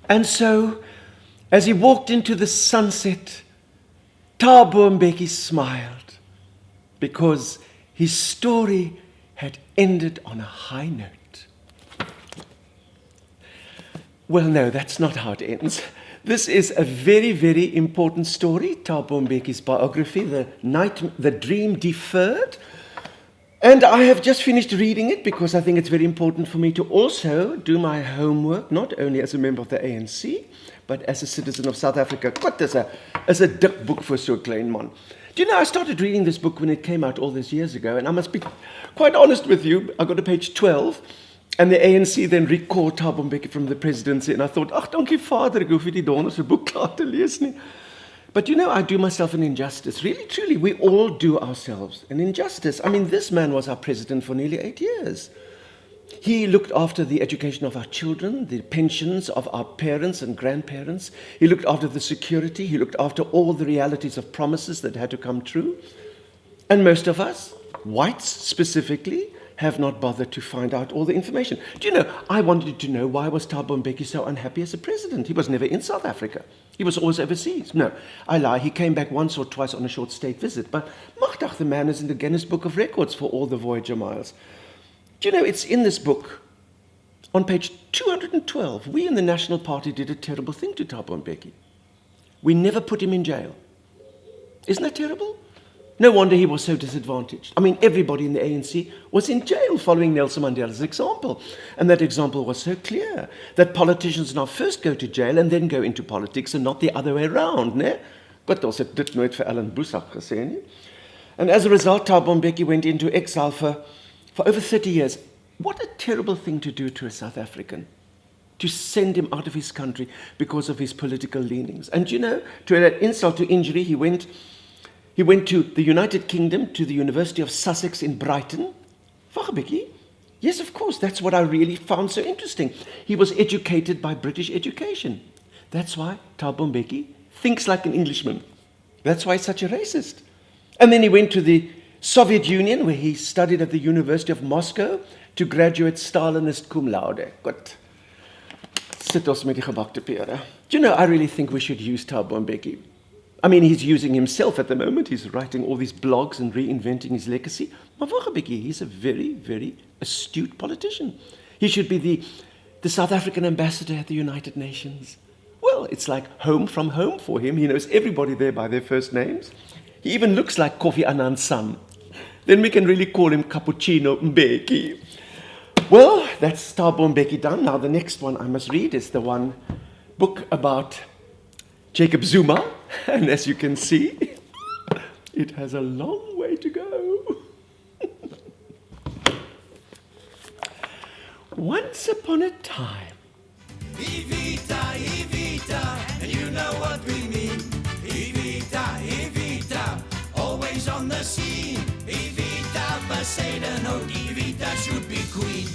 And so, as he walked into the sunset, Thabo Mbeki smiled, because his story had ended on a high note. Well, no, that's not how it ends. This is a very, very important story, Thabo Mbeki's biography, The Dream Deferred. And I have just finished reading it because I think it's very important for me to also do my homework, not only as a member of the ANC, but as a citizen of South Africa. What is a dik book for so klein man? Do you know, I started reading this book when it came out all these years ago, and I must be quite honest with you, I got to page 12, and the ANC then recalled Thabo Mbeki from the presidency, and I thought, ach, dankie vader, ek hoef nie die donderse boek klaar te lees nie. But you know, I do myself an injustice. Really, truly, we all do ourselves an injustice. I mean, this man was our president for nearly 8 years. He looked after the education of our children, the pensions of our parents and grandparents. He looked after the security. He looked after all the realities of promises that had to come true. And most of us, whites specifically, have not bothered to find out all the information. Do you know, I wanted to know, why was Thabo Mbeki so unhappy as a president? He was never in South Africa. He was always overseas. No, I lie. He came back once or twice on a short state visit. But magdag, the man is in the Guinness Book of Records for all the Voyager miles. Do you know, it's in this book, on page 212, we in the National Party did a terrible thing to Thabo Mbeki. We never put him in jail. Isn't that terrible? No wonder he was so disadvantaged. I mean, everybody in the ANC was in jail following Nelson Mandela's example. And that example was so clear, that politicians now first go to jail and then go into politics and not the other way around. Ne? God, ons het dit nooit vir Ellen Boesak gesê nie. And as a result, Thabo Mbeki went into exile for over 30 years. What a terrible thing to do to a South African, to send him out of his country because of his political leanings. And you know, to add insult to injury, he went to the United Kingdom, to the University of Sussex in Brighton. Mbeki? Yes, of course, that's what I really found so interesting. He was educated by British education. That's why Thabo Mbeki thinks like an Englishman. That's why he's such a racist. And then he went to the Soviet Union, where he studied at the University of Moscow to graduate Stalinist cum laude. God, sit ons met die gebakte pere. Do you know, I really think we should use Thabo Mbeki. I mean, he's using himself at the moment. He's writing all these blogs and reinventing his legacy. Maar Mbeki, he's a very, very astute politician. He should be the South African ambassador at the United Nations. Well, it's like home from home for him. He knows everybody there by their first names. He even looks like Kofi Annan's son. Then we can really call him Cappuccino Mbeki. Well, that's Thabo Mbeki done. Now the next one I must read is the one book about Jacob Zuma. And as you can see, it has a long way to go. Once upon a time. Evita, Evita, and you know what we mean. Evita, Evita, always on the scene. Evita, Poseidon, oh, Evita should be queen.